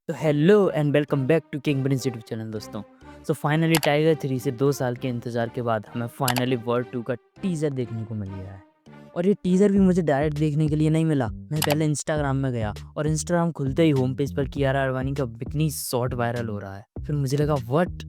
तो hello and welcome back to king prince YouTube channel दोस्तों। So finally tiger 3 से 2 साल के इंतज़ार के बाद हमें फाइनली वॉर 2 का टीज़र देखने को मिल गया है। और ये टीज़र भी मुझे डायरेक्ट देखने के लिए नहीं मिला। मैं पहले इंस्टाग्राम में गया और इंस्टाग्राम खुलते ही होम पेज पर कियारा आडवाणी का बिकनी शॉट वायरल हो रहा है। फिर मुझे लगा व्हाट,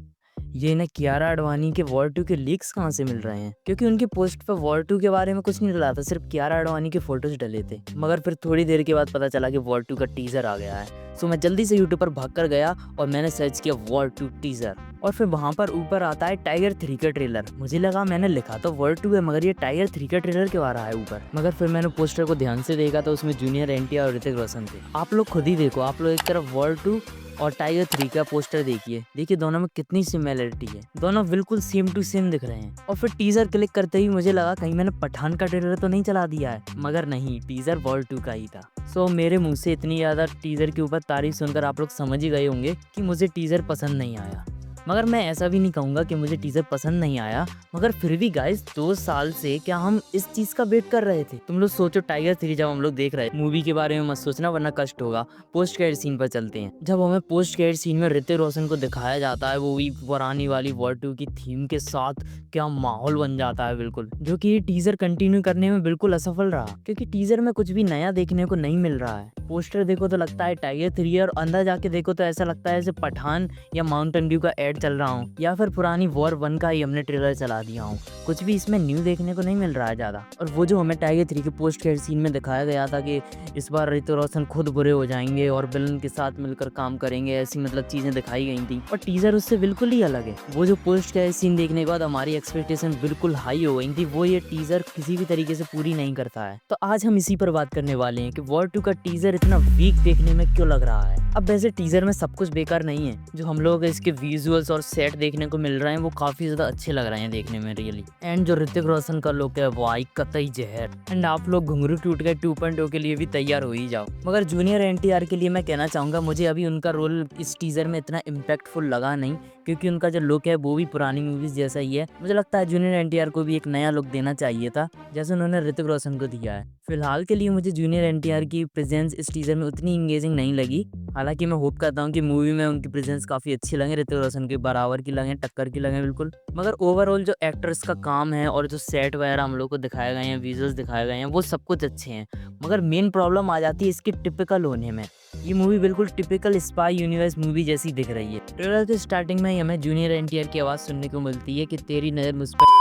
ये इन्हें कियारा आडवाणी के वॉर 2 के लीक्स कहाँ से मिल रहे हैं, क्योंकि उनकी पोस्ट पर वॉर 2 के बारे में कुछ नहीं डला था, सिर्फ कियारा आडवाणी के फोटोज डले थे। मगर फिर थोड़ी देर के बाद पता चला कि वॉर 2 का टीज़र आ गया है। सो मैं जल्दी से यूट्यूब पर भाग कर गया और मैंने सर्च किया वॉर 2 टीज़र, और फिर वहाँ पर ऊपर आता है टाइगर 3 का ट्रेलर। मुझे लगा, मैंने लिखा तो वॉर 2 है मगर ये टाइगर 3 का ट्रेलर क्यों आ रहा है ऊपर। मगर फिर मैंने पोस्टर को ध्यान से देखा तो उसमें जूनियर एनटीआर और ऋतिक रोशन थे। आप लोग खुद ही देखो, आप लोग एक तरफ वॉर 2 और टाइगर 3 का पोस्टर देखिए दोनों में कितनी सिमिलरिटी है। दोनों बिल्कुल सेम टू सेम दिख रहे हैं। और फिर टीजर क्लिक करते ही मुझे लगा कहीं मैंने पठान का ट्रेलर तो नहीं चला दिया है, मगर नहीं, टीजर वॉर 2 का ही था। सो मेरे मुंह से इतनी ज़्यादा टीजर के ऊपर तारीफ सुनकर आप लोग समझ ही गए होंगे कि मुझे टीजर पसंद नहीं आया। मगर मैं ऐसा भी नहीं कहूँगा कि मुझे टीज़र पसंद नहीं आया, मगर फिर भी गाइस 2 साल से क्या हम इस चीज़ का वेट कर रहे थे। तुम लोग सोचो, टाइगर 3 जब हम लोग देख रहे थे, मूवी के बारे में मत सोचना वरना कष्ट होगा। पोस्ट क्रेडिट सीन पर चलते हैं। जब हमें पोस्ट क्रेडिट सीन में ऋतिक रोशन को दिखाया जाता है, वो भी पुरानी वाली वॉर 2 की थीम के साथ, क्या माहौल बन जाता है बिल्कुल, जो कि ये टीज़र कंटिन्यू करने में बिल्कुल असफल रहा, क्योंकि टीज़र में कुछ भी नया देखने को नहीं मिल रहा है। पोस्टर देखो तो लगता है टाइगर 3 है और अंदर जाके देखो तो ऐसा लगता है जैसे पठान या माउंटेन ड्यू का एड चल रहा हूँ, या फिर पुरानी वॉर 1 का ही हमने ट्रेलर चला दिया हूँ। कुछ भी इसमें न्यू देखने को नहीं मिल रहा है ज़्यादा। और वो जो हमें टाइगर 3 के पोस्ट क्रेडिट सीन में दिखाया गया था कि इस बार ऋतिक रोशन खुद बुरे हो जाएंगे और विलन के साथ मिलकर काम करेंगे, ऐसी मतलब चीज़ें दिखाई गई थी। और टीज़र उससे बिल्कुल ही अलग है। वो जो पोस्ट क्रेडिट सीन देखने के बाद हमारी एक्सपेक्टेशन बिल्कुल हाई हो गई थी, वो ये टीज़र किसी भी तरीके से पूरी नहीं करता है। तो आज हम इसी पर बात करने वाले हैं कि वॉर 2 का टीज़र इतना वीक देखने में क्यों लग रहा है। अब वैसे टीज़र में सब कुछ बेकार नहीं है, जो हम लोग इसके विजुअल्स और सेट देखने को मिल रहे हैं वो काफ़ी ज़्यादा अच्छे लग रहे हैं देखने में रियली। एंड जो ऋतिक रोशन का लुक है वो आई कतई जहर। एंड आप लोग घुंघरू टूट गए 2.0 के लिए भी तैयार हो ही जाओ। मगर जूनियर एनटीआर के लिए मैं कहना चाहूँगा, मुझे अभी उनका रोल इस टीज़र में इतना इम्पैक्टफुल लगा नहीं, क्योंकि उनका जो लुक है वो भी पुरानी मूवीज़ जैसा ही है। मुझे लगता है जूनियर एनटीआर को भी एक नया लुक देना चाहिए था, जैसे उन्होंने ऋतिक रोशन को दिया है। फिलहाल के लिए मुझे जूनियर एनटीआर की प्रेजेंस इस टीज़र में उतनी इंगेजिंग नहीं लगी। हालांकि मैं होप करता हूँ कि मूवी में उनकी प्रेजेंस काफ़ी अच्छी लगे, ऋतिक रोशन के बराबर की लगे, टक्कर की लगे बिल्कुल। मगर ओवरऑल जो एक्टर्स का काम है और जो सेट वगैरह हम लोग को दिखाए गए हैं, विजुअल्स दिखाए गए हैं, वो सब कुछ अच्छे हैं। मगर मेन प्रॉब्लम आ जाती है इसके टिपिकल होने में। ये मूवी बिल्कुल टिपिकल स्पाई यूनिवर्स मूवी जैसी दिख रही है। ट्रेलर के स्टार्टिंग में ही हमें जूनियर एनटीआर की आवाज़ सुनने को मिलती है कि तेरी नज़र मुझ पर,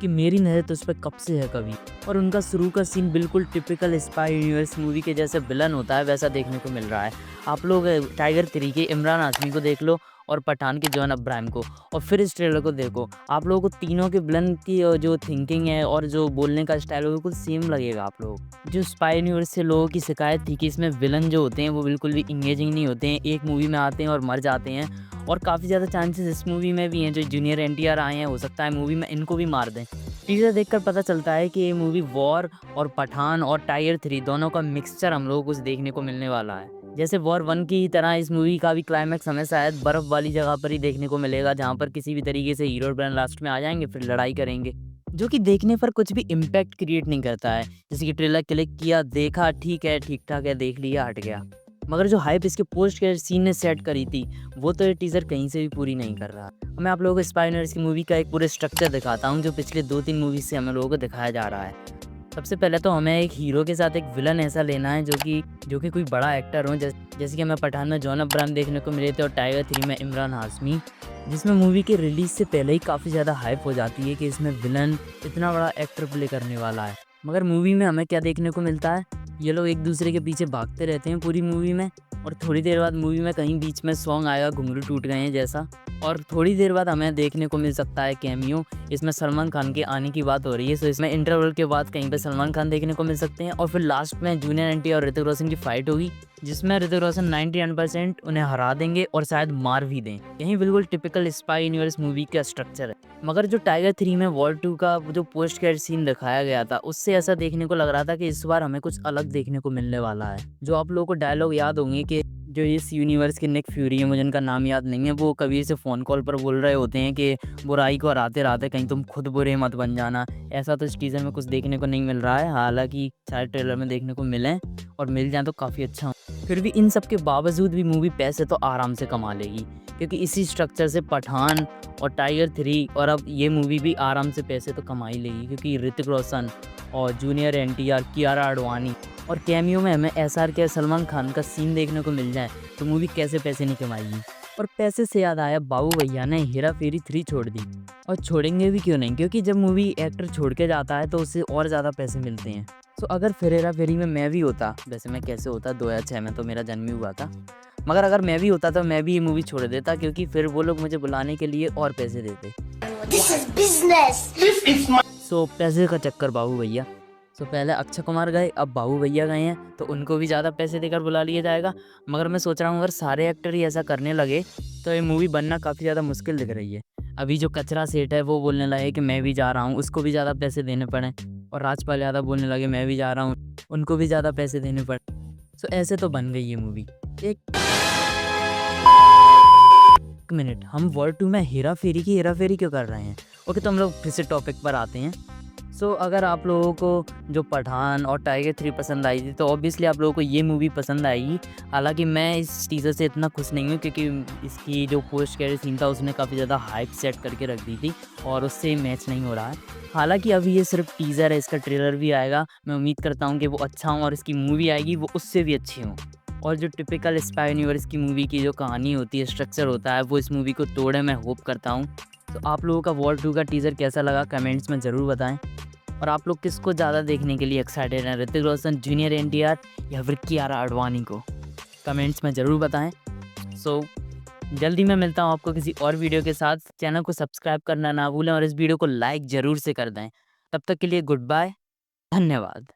कि मेरी नज़र तुझ पे कब से है कभी। और उनका शुरू का सीन बिल्कुल टिपिकल स्पाई यूनिवर्स मूवी के जैसे विलन होता है वैसा देखने को मिल रहा है। आप लोग टाइगर 3 के इमरान हाशमी को देख लो और पठान के जॉन अब्राहम को, और फिर इस ट्रेलर को देखो, आप लोगों को तीनों के विलन की जो थिंकिंग है और जो बोलने का स्टाइल है बिल्कुल सेम लगेगा। आप लोग जो स्पाई यूनिवर्स से लोगों की शिकायत थी कि इसमें विलन जो होते हैं वो बिल्कुल भी इंगेजिंग नहीं होते हैं, एक मूवी में आते हैं और मर जाते हैं, और काफ़ी ज़्यादा चांसेस इस मूवी में भी हैं। जो जूनियर एनटीआर आए हैं हो सकता है मूवी में इनको भी मार दें। टीज़र देखकर पता चलता है कि ये मूवी वॉर और पठान और टाइगर 3 दोनों का मिक्सचर हम लोगों को कुछ देखने को मिलने वाला है। जैसे वॉर 1 की तरह इस मूवी का भी क्लाइमैक्स हमें शायद बर्फ़ वाली जगह पर ही देखने को मिलेगा, जहाँ पर किसी भी तरीके से हीरो और विलन लास्ट में आ जाएंगे, फिर लड़ाई करेंगे, जो कि देखने पर कुछ भी इम्पैक्ट क्रिएट नहीं करता है। जैसे कि ट्रेलर क्लिक किया, देखा, ठीक है, ठीक ठाक है, देख लिया, हट गया। मगर जो हाइप इसके पोस्ट के सीन ने सेट करी थी, वो तो ये टीज़र कहीं से भी पूरी नहीं कर रहा। मैं आप लोगों को स्पाई यूनिवर्स की मूवी का एक पूरे स्ट्रक्चर दिखाता हूँ, जो पिछले 2-3 मूवी से हमें लोगों को दिखाया जा रहा है। सबसे पहले तो हमें एक हीरो के साथ एक विलन ऐसा लेना है जो कि कोई बड़ा एक्टर हो, जैसे कि हमें पठान में जॉन अब्राहम देखने को मिले थे और टाइगर 3 में इमरान हाशमी, जिसमें मूवी के रिलीज़ से पहले ही काफ़ी ज़्यादा हाइप हो जाती है कि इसमें विलन इतना बड़ा एक्टर प्ले करने वाला है। मगर मूवी में हमें क्या देखने को मिलता है, ये लोग एक दूसरे के पीछे भागते रहते हैं पूरी मूवी में, और थोड़ी देर बाद मूवी में कहीं बीच में सॉन्ग आएगा घुंघरू टूट गए हैं जैसा, और थोड़ी देर बाद हमें देखने को मिल सकता है कैमियो। इसमें सलमान खान के आने की बात हो रही है, सो इसमें इंटरवल के बाद कहीं पे सलमान खान देखने को मिल सकते हैं, और फिर लास्ट में जूनियर एनटीआर और ऋतिक रोशन की फाइट होगी, जिसमें ऋतिक रोशन 99% उन्हें हरा देंगे और शायद मार भी दें। यही बिल्कुल टिपिकल स्पाई यूनिवर्स मूवी का स्ट्रक्चर है। मगर जो टाइगर 3 में वॉर 2 का जो पोस्ट क्रेडिट सीन दिखाया गया था, उससे ऐसा देखने को लग रहा था कि इस बार हमें कुछ अलग देखने को मिलने वाला है। जो आप लोगों को डायलॉग याद होंगे कि जो इस यूनिवर्स के निक फ्यूरी है, मुझे उनका नाम याद नहीं है, वो कभी से फ़ोन कॉल पर बोल रहे होते हैं कि बुराई को हराते हराते कहीं तुम खुद बुरे मत बन जाना। ऐसा तो इस टीज़र में कुछ देखने को नहीं मिल रहा है, हालांकि शायद ट्रेलर में देखने को मिलें, और मिल जाए तो काफ़ी अच्छा हो। फिर भी इन सब के बावजूद भी मूवी पैसे तो आराम से कमा लेगी, क्योंकि इसी स्ट्रक्चर से पठान और टाइगर 3 और अब ये मूवी भी आराम से पैसे तो कमा ही लेगी, क्योंकि ऋतिक रोशन और जूनियर एनटीआर, कियारा आडवाणी और कैमियो में हमें एसआर के सलमान खान का सीन देखने को मिल जाए तो मूवी कैसे पैसे नहीं कमाएगी। और पैसे से याद आया, बाबू भैया ने हेरा फेरी 3 छोड़ दी, और छोड़ेंगे भी क्यों नहीं, क्योंकि जब मूवी एक्टर छोड़ के जाता है तो उससे और ज़्यादा पैसे मिलते हैं। तो अगर फिर हेरा फेरी में मैं भी होता, वैसे मैं कैसे होता, 2006 में तो मेरा जन्म ही हुआ था, मगर अगर मैं भी होता तो मैं भी ये मूवी छोड़ देता, क्योंकि फिर वो लोग मुझे बुलाने के लिए और पैसे देते। This is business. This is my. सो पैसे का चक्कर बाबू भैया। सो पहले अक्षय कुमार गए, अब बाबू भैया गए हैं, तो उनको भी ज़्यादा पैसे देकर बुला लिया जाएगा। मगर मैं सोच रहा हूँ अगर सारे एक्टर ही ऐसा करने लगे तो ये मूवी बनना काफ़ी ज़्यादा मुश्किल दिख रही है। अभी जो कचरा सेठ है वो बोलने लगे कि मैं भी जा रहा हूँ, उसको भी ज़्यादा पैसे देने पड़े, और राजपाल यादव बोलने लगे मैं भी जा रहा हूँ, उनको भी ज़्यादा पैसे देने पड़े। सो ऐसे तो बन गई ये मूवी। एक मिनट, हम वर्ल्ड 2 में हेरा फेरी की हेरा फेरी क्यों कर रहे हैं? ओके, तो हम लोग फिर से टॉपिक पर आते हैं। सो अगर आप लोगों को जो पठान और टाइगर 3 पसंद आई थी तो ऑब्वियसली आप लोगों को ये मूवी पसंद आएगी। हालांकि मैं इस टीज़र से इतना खुश नहीं हूँ, क्योंकि इसकी जो पोस्ट क्रेडिट सीन था उसने काफ़ी ज़्यादा हाइप सेट करके रख दी थी और उससे मैच नहीं हो रहा है। हालांकि अभी ये सिर्फ टीज़र है, इसका ट्रेलर भी आएगा, मैं उम्मीद करता हूँ कि वो अच्छा हो और इसकी मूवी आएगी वो उससे भी अच्छी हो। और जो टिपिकल स्पाई यूनिवर्स की मूवी की जो कहानी होती है, स्ट्रक्चर होता है, वो इस मूवी को तोड़े, मैं होप करता हूँ। तो आप लोगों का वॉर 2 का टीज़र कैसा लगा कमेंट्स में ज़रूर बताएं। और आप लोग किसको ज़्यादा देखने के लिए एक्साइटेड हैं, ऋतिक रोशन, जूनियर एनटीआर या फिर कियारा आडवाणी को? कमेंट्स में ज़रूर बताएं। सो जल्दी मैं मिलता हूँ आपको किसी और वीडियो के साथ। चैनल को सब्सक्राइब करना ना भूलें और इस वीडियो को लाइक ज़रूर से कर दें। तब तक के लिए गुड बाय, धन्यवाद।